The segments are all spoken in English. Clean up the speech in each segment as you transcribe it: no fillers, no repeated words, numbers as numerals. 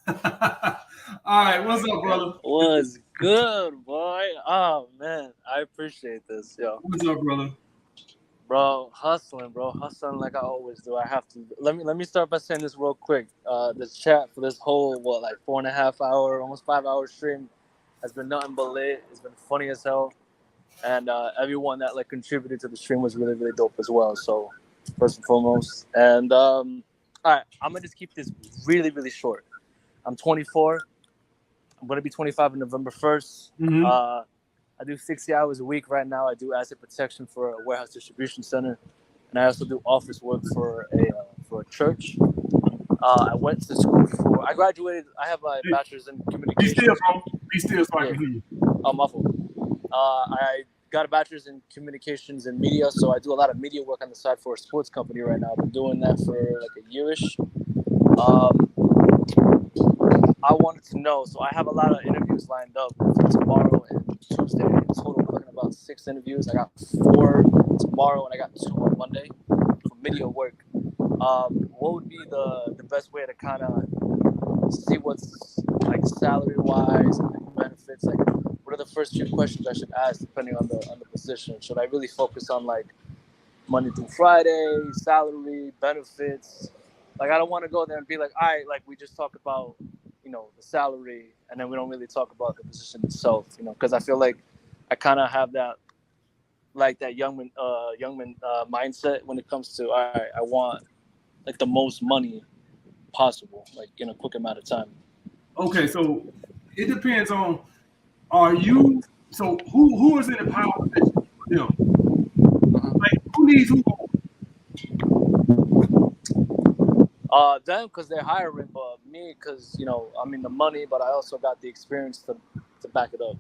All right, what's up, brother? Was good, boy. Oh man, I appreciate this, yo, What's up, brother? bro. Hustling like I always do. I have to. Let me start by saying this real quick. This chat for this whole like 4.5 hour, almost 5 hour stream has been nothing but lit. It's been funny as hell, and everyone that like contributed to the stream was really really dope as well. So first and foremost, and all right, I'm gonna just keep this really really short. I'm 24. I'm going to be 25 on November 1st. Mm-hmm. I do 60 hours a week right now. I do asset protection for a warehouse distribution center, and I also do office work for a church. I went to school for. I graduated. I have my bachelor's in Be still, communications. bro. Be still so I Yeah, can hear you. muffled. I got a bachelor's in communications and media, so I do a lot of media work on the side for a sports company right now. I've been doing that for like a yearish. Um, I wanted to know, so I have a lot of interviews lined up for tomorrow and Tuesday. In total, we're looking at about 6 interviews. I got 4 tomorrow and I got 2 on Monday for media work. What would be the best way to kind of see what's like salary wise and like benefits? Like, what are the first few questions I should ask depending on the position? Should I really focus on like Monday through Friday, salary, benefits? Like, I don't want to go there and be like, all right, like we just talk about, the salary, and then we don't really talk about the position itself, because I feel like I kind of have that, like that youngman mindset when it comes to, all right, I want like the most money possible, like in a quick amount of time. Okay, so it depends on are you so who is in the power position for them? Like who needs who? Them because they're hiring, but me because I'm in the money, but I also got the experience to back it up.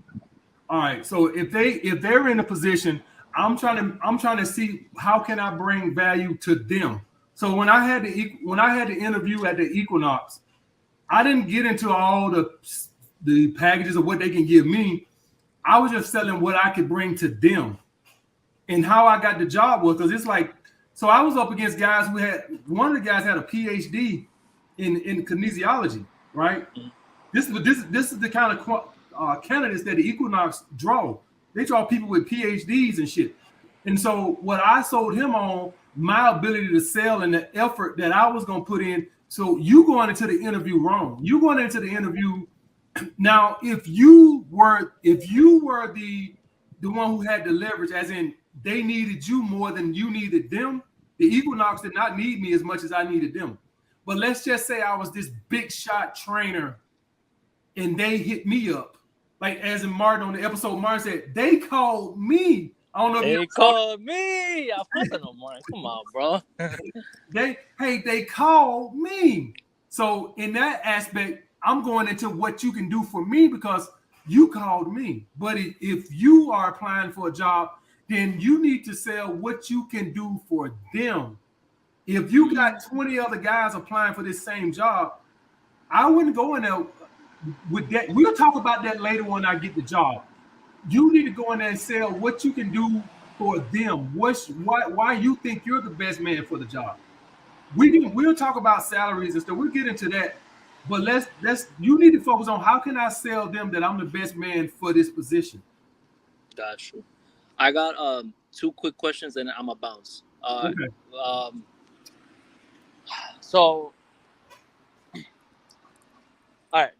All right, so if they're in a position, I'm trying to see how can I bring value to them. So when I had the interview at the Equinox, I didn't get into all the packages of what they can give me. I was just selling what I could bring to them. And how I got the job was because it's like, so I was up against guys who had one of the guys had a PhD in kinesiology, right? This is the kind of candidates that the Equinox draw. They draw people with PhDs and shit. And so what I sold him on my ability to sell and the effort that I was going to put in. So you going into the interview wrong. You going into the interview now. If you were the one who had the leverage, as in they needed you more than you needed them, the Equinox did not need me as much as I needed them. But let's just say I was this big shot trainer and they hit me up. Like as in Martin on the episode, Martin said, they called me. I don't know if you They ever saw called me. I fucking no more. Come on, bro. they called me. So in that aspect, I'm going into what you can do for me because you called me. But if you are applying for a job, then you need to sell what you can do for them. If you got 20 other guys applying for this same job, I wouldn't go in there with that. We'll talk about that later when I get the job. You need to go in there and sell what you can do for them. Why you think you're the best man for the job. We'll talk about salaries and stuff. We'll get into that. But let's you need to focus on how can I sell them that I'm the best man for this position. Got you. I got 2 quick questions and I'm a bounce. Okay. Um, so, all right,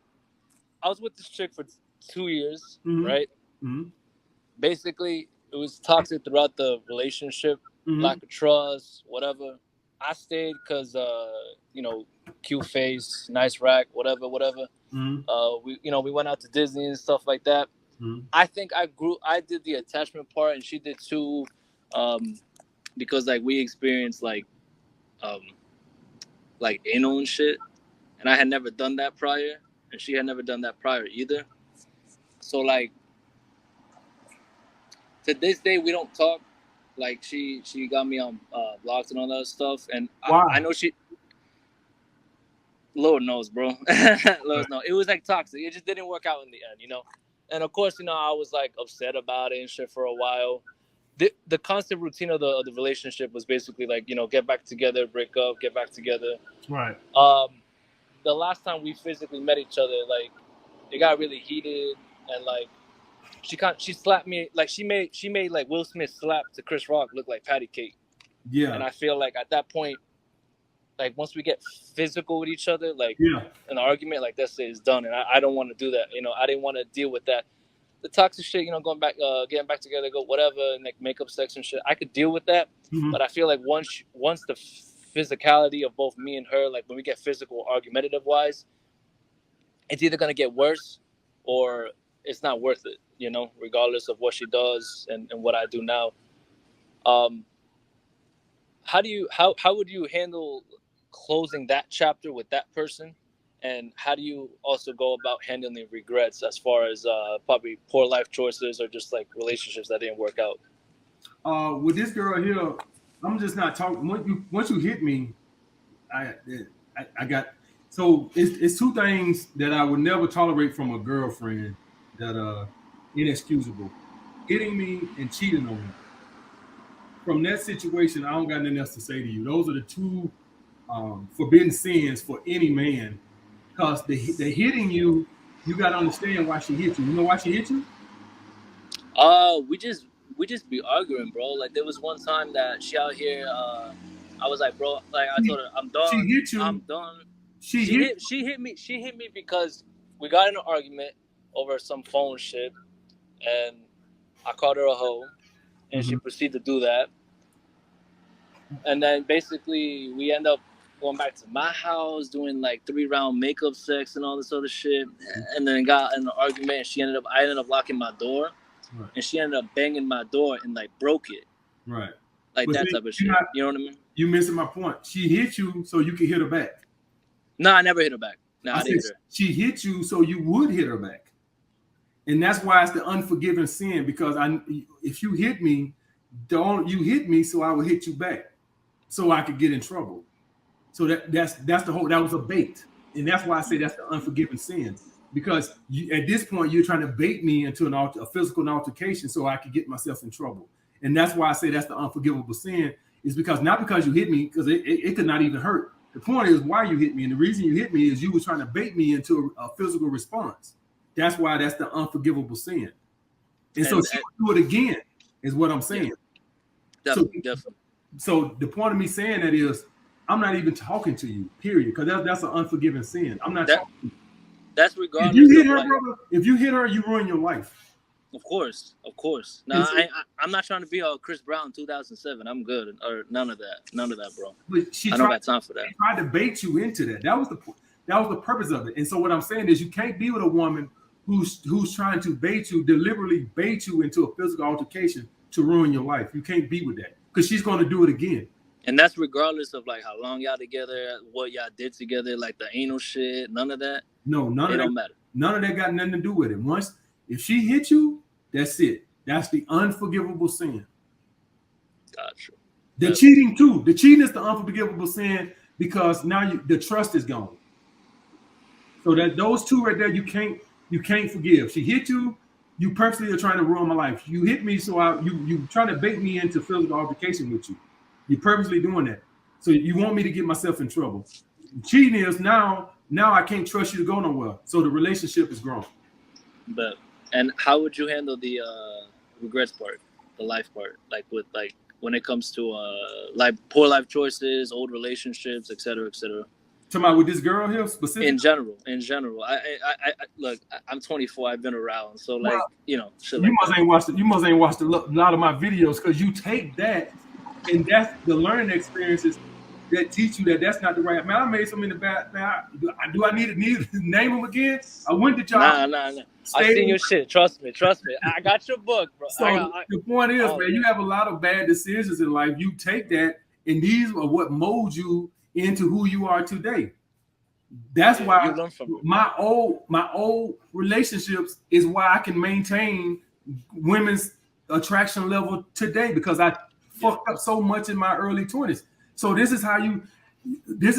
I was with this chick for 2 years, Mm-hmm. right? Mm-hmm. Basically, it was toxic throughout the relationship, Mm-hmm. lack of trust, whatever. I stayed because, cute face, nice rack, whatever. Mm-hmm. We went out to Disney and stuff like that. Mm-hmm. I think I did the attachment part and she did too, because like we experienced um, like anal and shit, and I had never done that prior, and she had never done that prior either. So like to this day we don't talk. Like she got me on blocks and all that stuff, and Why? I know she. Lord knows, bro. Lord knows. It was like toxic. It just didn't work out in the end. And of course, I was like upset about it and shit for a while. The constant routine of the relationship was basically like, get back together, break up, get back together. Right. Um, the last time we physically met each other, like it got really heated, and like she slapped me, like she made like Will Smith slap to Chris Rock look like patty cake. Yeah. And I feel like at that point, like once we get physical with each other, like an argument, like that's it, is done, and I don't want to do that. You know, I didn't want to deal with that. The toxic shit, you know, going back, getting back together, go whatever, and like makeup sex and shit. I could deal with that, but I feel like once the physicality of both me and her, like when we get physical, argumentative wise, it's either gonna get worse or it's not worth it. You know, regardless of what she does and what I do now. How would you handle closing that chapter with that person, and how do you also go about handling regrets as far as probably poor life choices or just like relationships that didn't work out? With this girl here, I'm just not talking. Once you hit me, I got. So it's two things that I would never tolerate from a girlfriend that inexcusable: hitting me and cheating on me. From that situation, I don't got nothing else to say to you. Those are the two forbidden sins for any man. Because the hitting you, you got to understand why she hit you. You know why she hit you? We just be arguing, bro. Like there was one time that she out here. I was like, bro, like I told her, I'm done. She hit you. I'm done. She hit me. She hit me because we got in an argument over some phone shit, and I called her a hoe, and she proceeded to do that. And then basically we end up going back to my house, doing like 3-round makeup sex and all this other shit, and then got in an argument. And I ended up locking my door, and she ended up banging my door and like broke it. Right. Like but that type of shit. You know what I mean? You missing my point. She hit you so you could hit her back. No, I never hit her back. No, I didn't hit her. She hit you so you would hit her back. And that's why it's the unforgiven sin, because if you hit me, you hit me so I would hit you back so I could get in trouble. So that's the whole, that was a bait. And that's why I say that's the unforgiven sin, because at this point you're trying to bait me into a physical altercation so I could get myself in trouble. And that's why I say that's the unforgivable sin, is because not because you hit me, because it could not even hurt. The point is why you hit me. And the reason you hit me is you were trying to bait me into a physical response. That's why that's the unforgivable sin. And so she would do it again, is what I'm saying. Yeah, definitely. So the point of me saying that is, I'm not even talking to you, period. Because that's an unforgiving sin. I'm not talking to you. That's regardless. If you hit her, brother, if you hit her, you ruin your life. Of course. No, I'm not trying to be all Chris Brown 2007. I'm good, or none of that, bro. But I don't got time for that. She tried to bait you into that. That was the purpose of it. And so what I'm saying is, you can't be with a woman who's trying to deliberately bait you into a physical altercation to ruin your life. You can't be with that, because she's going to do it again. And that's regardless of like how long y'all together, what y'all did together, like the anal shit, none of that. No, none of that don't matter. None of that got nothing to do with it. If she hit you, that's it. That's the unforgivable sin. Gotcha. The cheating too. The cheating is the unforgivable sin, because now the trust is gone. So that those two right there, you can't forgive. She hit you. You purposely are trying to ruin my life. You hit me, so you trying to bait me into physical altercation with you. You're purposely doing that. So you want me to get myself in trouble. Cheating is now I can't trust you to go nowhere. So the relationship is gone. But and how would you handle the regrets part, the life part, like with like when it comes to like poor life choices, old relationships, et cetera, et cetera? Talking about with this girl here specifically? In general. I look, I'm 24. I've been around, so like, shit you like must ain't watched a lot of my videos, because you take that, and that's the learning experiences that teach you that that's not the right. Man, I made so many bad. Man, do I need to name them again? I went to y'all. Nah. I seen your shit. Trust me. I got your book, bro. So the point is, man, you have a lot of bad decisions in life. You take that, and these are what mold you into who you are today. That's why my old relationships is why I can maintain women's attraction level today, because I fucked up so much in my early 20s. So this is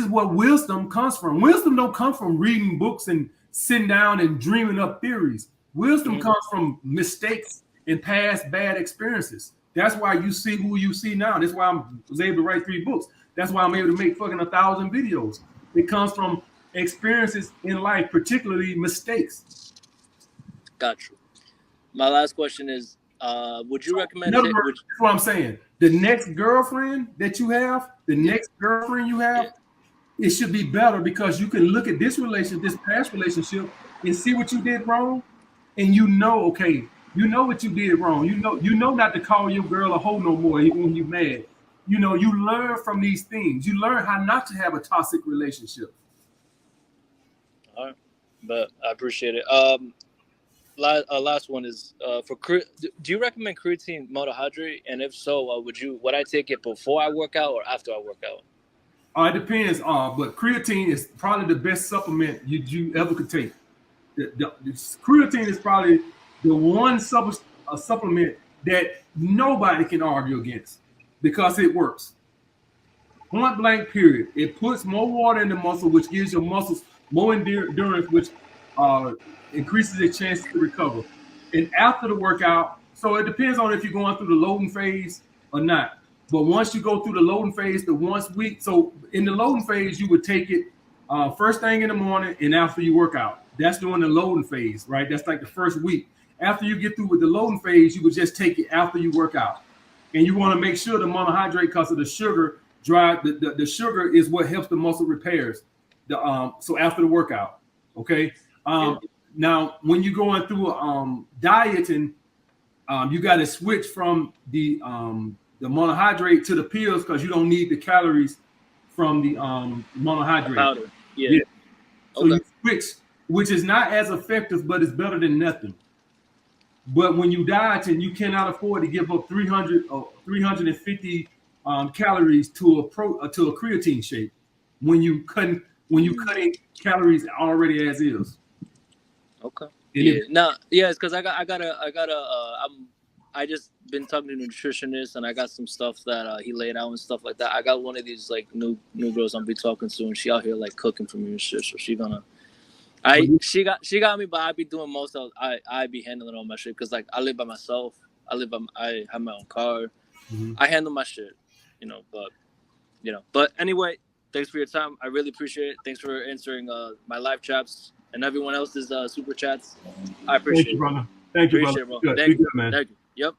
what wisdom comes from. Wisdom don't come from reading books and sitting down and dreaming up theories. Wisdom comes from mistakes and past bad experiences. That's why you see who you see now. That's why I was able to write 3 books. That's why I'm able to make fucking 1,000 videos. It comes from experiences in life, particularly mistakes. Got you. My last question is, would you So, in recommend? other words, that's what I'm saying. The next girlfriend that you have, it should be better because you can look at this past relationship, and see what you did wrong, and okay, you know what you did wrong. You know not to call your girl a hoe no more when you mad. You learn from these things. You learn how not to have a toxic relationship. All right, but I appreciate it. Last one is do you recommend creatine monohydrate? And if so, would I take it before I work out or after I work out? It depends. But creatine is probably the best supplement you ever could take. The creatine is probably the one supplement that nobody can argue against because it works. Point blank, period. It puts more water in the muscle, which gives your muscles more endurance, which increases their chance to recover. And after the workout, so it depends on if you're going through the loading phase or not. But once you go through the loading phase, the once week, so in the loading phase, you would take it first thing in the morning and after you work out. That's during the loading phase, right? That's like the first week. After you get through with the loading phase, you would just take it after you work out. And you want to make sure the monohydrate, because of the sugar, the sugar is what helps the muscle repairs. So after the workout, okay. Now when you're going through dieting, you got to switch from the monohydrate to the pills because you don't need the calories from the monohydrate. Powder. Yeah. So you switch, which is not as effective, but it's better than nothing. But when you dieting, you cannot afford to give up 300 or 350 calories to a creatine shake when you cutting calories already as is. Okay. It's because I just been talking to a nutritionist and I got some stuff that he laid out and stuff like that. I got one of these like new girls I'm be talking to, and she out here like cooking for me and shit. So she got me, but I be doing most of I be handling all my shit because like I live by myself. I have my own car. Mm-hmm. I handle my shit, But anyway, thanks for your time. I really appreciate it. Thanks for answering my live chats and everyone else's super chats. I appreciate it. Brother. Thank you, brother. Thank you, man. Thank you. Yep.